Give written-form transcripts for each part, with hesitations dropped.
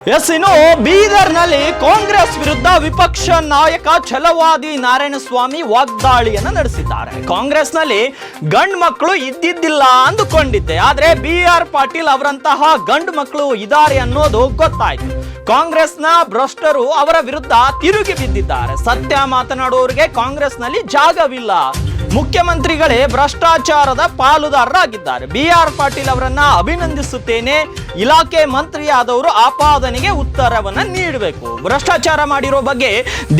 S ಇನ್ನು ಬೀದರ್ನಲ್ಲಿ ಕಾಂಗ್ರೆಸ್ ವಿರುದ್ಧ ವಿಪಕ್ಷ ನಾಯಕ ಛಲವಾದಿ ನಾರಾಯಣಸ್ವಾಮಿ ವಾಗ್ದಾಳಿಯನ್ನು ನಡೆಸಿದ್ದಾರೆ. ಕಾಂಗ್ರೆಸ್ನಲ್ಲಿ ಗಂಡು ಮಕ್ಕಳು ಇದ್ದಿದ್ದಿಲ್ಲ ಅಂದುಕೊಂಡಿದ್ದೆ, ಆದ್ರೆ BR ಪಾಟೀಲ್ ಅವರಂತಹ ಗಂಡು ಮಕ್ಕಳು ಇದ್ದಾರೆ ಅನ್ನೋದು ಗೊತ್ತಾಯ್ತು. ಕಾಂಗ್ರೆಸ್ನ ಭ್ರಷ್ಟರು ಅವರ ವಿರುದ್ಧ ತಿರುಗಿ ಬಿದ್ದಿದ್ದಾರೆ. ಸತ್ಯ ಮಾತನಾಡುವವರಿಗೆ ಕಾಂಗ್ರೆಸ್ನಲ್ಲಿ ಜಾಗವಿಲ್ಲ. ಮುಖ್ಯಮಂತ್ರಿಗಳೇ ಭ್ರಷ್ಟಾಚಾರದ ಪಾಲುದಾರರಾಗಿದ್ದಾರೆ. BR ಪಾಟೀಲ್ ಅವರನ್ನ ಅಭಿನಂದಿಸುತ್ತೇನೆ. ಇಲಾಖೆ ಮಂತ್ರಿಯಾದವರು ಆಪಾದನೆಗೆ ಉತ್ತರವನ್ನ ನೀಡಬೇಕು. ಭ್ರಷ್ಟಾಚಾರ ಮಾಡಿರೋ ಬಗ್ಗೆ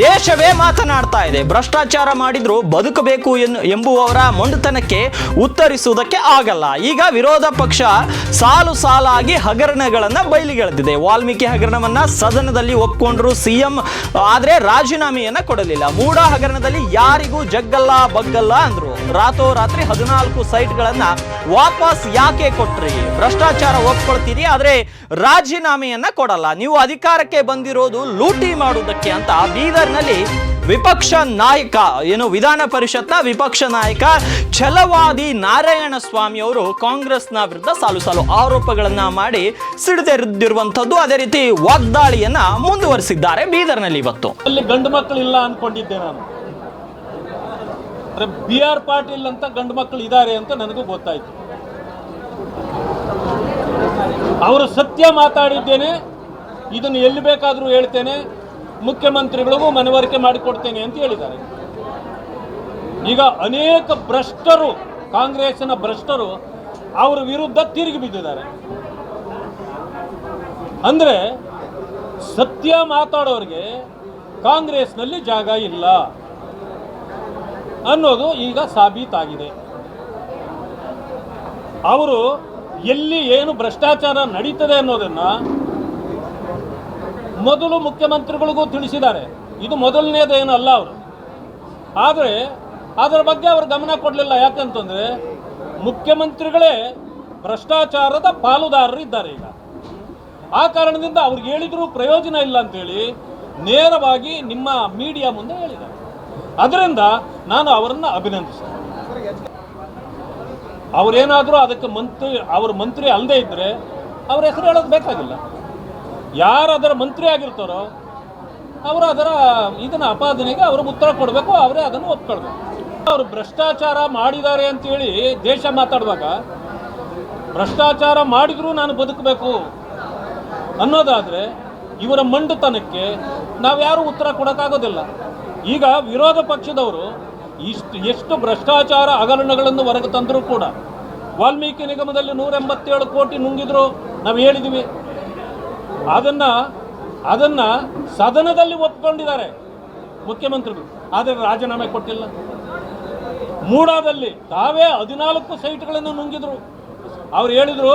ದೇಶವೇ ಮಾತನಾಡ್ತಾ ಇದೆ. ಭ್ರಷ್ಟಾಚಾರ ಮಾಡಿದ್ರು ಬದುಕಬೇಕು ಎಂಬುವವರ ಮೊಂಡುತನಕ್ಕೆ ಉತ್ತರಿಸುವುದಕ್ಕೆ ಆಗಲ್ಲ. ಈಗ ವಿರೋಧ ಪಕ್ಷ ಸಾಲು ಸಾಲಾಗಿ ಹಗರಣಗಳನ್ನ ಬಯಲಿಗೆಳೆದಿದೆ. ವಾಲ್ಮೀಕಿ ಹಗರಣವನ್ನ ಸದನದಲ್ಲಿ ಒಪ್ಕೊಂಡ್ರು CM, ಆದ್ರೆ ರಾಜೀನಾಮೆಯನ್ನ ಕೊಡಲಿಲ್ಲ. ಮೂಡ ಹಗರಣದಲ್ಲಿ ಯಾರಿಗೂ ಜಗ್ಗಲ್ಲ ಬಗ್ಗಲ್ಲ ಅಂದ್ರು. ರಾತ್ರೋರಾತ್ರಿ 14 ಸೈಟ್ಗಳನ್ನ ವಾಪಸ್ ಯಾಕೆ ಕೊಟ್ರಿ? ಭ್ರಷ್ಟಾಚಾರ ಒಪ್ಕೊಳ್ತೀರಿ, ಆದ್ರೆ ರಾಜೀನಾಮೆಯನ್ನ ಕೊಡಲ್ಲ. ನೀವು ಅಧಿಕಾರಕ್ಕೆ ಬಂದಿರೋದು ಲೂಟಿ ಮಾಡುವುದಕ್ಕೆ ಅಂತ ಬೀದರ್ನಲ್ಲಿ ವಿಪಕ್ಷ ನಾಯಕ ವಿಧಾನ ಪರಿಷತ್ನ ವಿಪಕ್ಷ ನಾಯಕ ಛಲವಾದಿ ನಾರಾಯಣಸ್ವಾಮಿ ಅವರು ಕಾಂಗ್ರೆಸ್ನ ವಿರುದ್ಧ ಸಾಲು ಆರೋಪಗಳನ್ನ ಮಾಡಿ ಸಿಡಿದೆದ್ದಿರುವಂತದ್ದು. ಅದೇ ರೀತಿ ವಾಗ್ದಾಳಿಯನ್ನ ಮುಂದುವರಿಸಿದ್ದಾರೆ ಬೀದರ್ನಲ್ಲಿ. ಇವತ್ತು ಅಲ್ಲಿ ಗಂಡು ಮಕ್ಕಳು ಇಲ್ಲ ಅನ್ಕೊಂಡಿದ್ದೆ ನಾನು. BR ಪಾಟೀಲ್ ಅಂತ ಗಂಡು ಮಕ್ಕಳು ಇದ್ದಾರೆ ಅಂತ ನನಗೂ ಗೊತ್ತಾಯ್ತು. ಅವರು ಸತ್ಯ ಮಾತಾಡಿದ್ದೇನೆ, ಇದನ್ನು ಎಲ್ಲಿ ಬೇಕಾದರೂ ಹೇಳ್ತೇನೆ, ಮುಖ್ಯಮಂತ್ರಿಗಳಿಗೂ ಮನವರಿಕೆ ಮಾಡಿಕೊಡ್ತೇನೆ ಅಂತ ಹೇಳಿದ್ದಾರೆ. ಈಗ ಅನೇಕ ಭ್ರಷ್ಟರು, ಕಾಂಗ್ರೆಸ್ಸಿನ ಭ್ರಷ್ಟರು ಅವರ ವಿರುದ್ಧ ತಿರುಗಿ ಬಿದ್ದಿದ್ದಾರೆ. ಅಂದರೆ ಸತ್ಯ ಮಾತಾಡೋರಿಗೆ ಕಾಂಗ್ರೆಸ್ನಲ್ಲಿ ಜಾಗ ಇಲ್ಲ ಅನ್ನೋದು ಈಗ ಸಾಬೀತಾಗಿದೆ. ಅವರು ಎಲ್ಲಿ ಏನು ಭ್ರಷ್ಟಾಚಾರ ನಡೀತದೆ ಅನ್ನೋದನ್ನು ಮೊದಲು ಮುಖ್ಯಮಂತ್ರಿಗಳಿಗೂ ತಿಳಿಸಿದ್ದಾರೆ. ಇದು ಮೊದಲನೇದೇನು ಅಲ್ಲ ಅವರು. ಆದರೆ ಅದರ ಬಗ್ಗೆ ಅವರು ಗಮನ ಕೊಡಲಿಲ್ಲ. ಯಾಕಂತಂದರೆ ಮುಖ್ಯಮಂತ್ರಿಗಳೇ ಭ್ರಷ್ಟಾಚಾರದ ಪಾಲುದಾರರು ಇದ್ದಾರೆ. ಈಗ ಆ ಕಾರಣದಿಂದ ಅವ್ರಿಗೆ ಹೇಳಿದರೂ ಪ್ರಯೋಜನ ಇಲ್ಲ ಅಂತೇಳಿ ನೇರವಾಗಿ ನಿಮ್ಮ ಮೀಡಿಯಾ ಮುಂದೆ ಹೇಳಿದ್ದಾರೆ. ಅದರಿಂದ ನಾನು ಅವರನ್ನು ಅಭಿನಂದಿಸ್ತೇನೆ. ಅವರೇನಾದರೂ ಅದಕ್ಕೆ ಅವರು ಮಂತ್ರಿ ಅಲ್ಲದೆ ಇದ್ದರೆ ಅವ್ರ ಹೆಸರು ಹೇಳೋದು ಬೇಕಾಗಿಲ್ಲ. ಯಾರು ಅದರ ಮಂತ್ರಿ ಆಗಿರ್ತಾರೋ ಅವರು ಅದರ ಇದನ್ನು ಅಪಾದನೆಗೆ ಅವರು ಉತ್ತರ ಕೊಡಬೇಕು, ಅವರೇ ಅದನ್ನು ಒಪ್ಕೊಳ್ಬೇಕು. ಅವರು ಭ್ರಷ್ಟಾಚಾರ ಮಾಡಿದ್ದಾರೆ ಅಂತೇಳಿ ದೇಶ ಮಾತಾಡುವಾಗ ಭ್ರಷ್ಟಾಚಾರ ಮಾಡಿದರೂ ನಾನು ಬದುಕಬೇಕು ಅನ್ನೋದಾದರೆ ಇವರ ಮಂಡುತನಕ್ಕೆ ನಾವು ಯಾರೂ ಉತ್ತರ ಕೊಡೋಕ್ಕಾಗೋದಿಲ್ಲ. ಈಗ ವಿರೋಧ ಪಕ್ಷದವರು ಎಷ್ಟು ಭ್ರಷ್ಟಾಚಾರ ಹಗರಣಗಳನ್ನು ಹೊರಗೆ ತಂದರೂ ಕೂಡ ವಾಲ್ಮೀಕಿ ನಿಗಮದಲ್ಲಿ 187 ಕೋಟಿ ನುಂಗಿದ್ರು ನಾವು ಹೇಳಿದ್ವಿ. ಅದನ್ನು ಸದನದಲ್ಲಿ ಒಪ್ಕೊಂಡಿದ್ದಾರೆ ಮುಖ್ಯಮಂತ್ರಿಗಳು, ಆದರೆ ರಾಜೀನಾಮೆ ಕೊಟ್ಟಿಲ್ಲ. ಮೂಡಾದಲ್ಲಿ ತಾವೇ 14 ಸೈಟ್ಗಳನ್ನು ನುಂಗಿದ್ರು. ಅವ್ರು ಹೇಳಿದ್ರು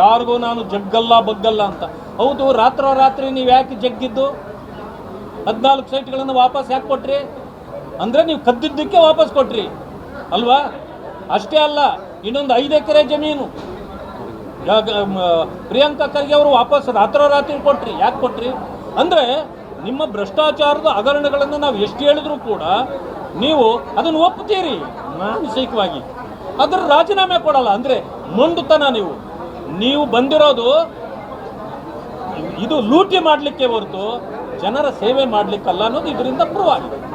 ಯಾರಿಗೂ ನಾನು ಜಗ್ಗಲ್ಲ ಬಗ್ಗಲ್ಲ ಅಂತ. ಹೌದು, ರಾತ್ರೋರಾತ್ರಿ ನೀವು ಯಾಕೆ ಜಗ್ಗಿದ್ದು? 14 ಸೈಟ್ಗಳನ್ನು ವಾಪಸ್ ಯಾಕೆ ಕೊಟ್ರಿ? ಅಂದರೆ ನೀವು ಕದ್ದಿದ್ದಕ್ಕೆ ವಾಪಸ್ ಕೊಟ್ರಿ ಅಲ್ವಾ? ಅಷ್ಟೇ ಅಲ್ಲ, ಇನ್ನೊಂದು 5 ಎಕರೆ ಜಮೀನು ಪ್ರಿಯಾಂಕಾ ಖರ್ಗೆ ಅವರು ವಾಪಸ್ ರಾತ್ರೋರಾತ್ರಿ ಕೊಟ್ರಿ. ಯಾಕೆ ಕೊಟ್ರಿ? ಅಂದರೆ ನಿಮ್ಮ ಭ್ರಷ್ಟಾಚಾರದ ಹಗರಣಗಳನ್ನು ನಾವು ಎಷ್ಟು ಹೇಳಿದ್ರು ಕೂಡ ನೀವು ಅದನ್ನು ಒಪ್ತೀರಿ ಮಾನಸಿಕವಾಗಿ, ಅದರ ರಾಜೀನಾಮೆ ಕೊಡಲ್ಲ. ಅಂದರೆ ಮೊಂಡುತನ. ನೀವು ಬಂದಿರೋದು ಇದು ಲೂಟಿ ಮಾಡಲಿಕ್ಕೆ ಹೊರತು ಜನರ ಸೇವೆ ಮಾಡಲಿಕ್ಕಲ್ಲ ಅನ್ನೋದು ಇದರಿಂದ ಪ್ರೂವ್ ಆಗಿದೆ.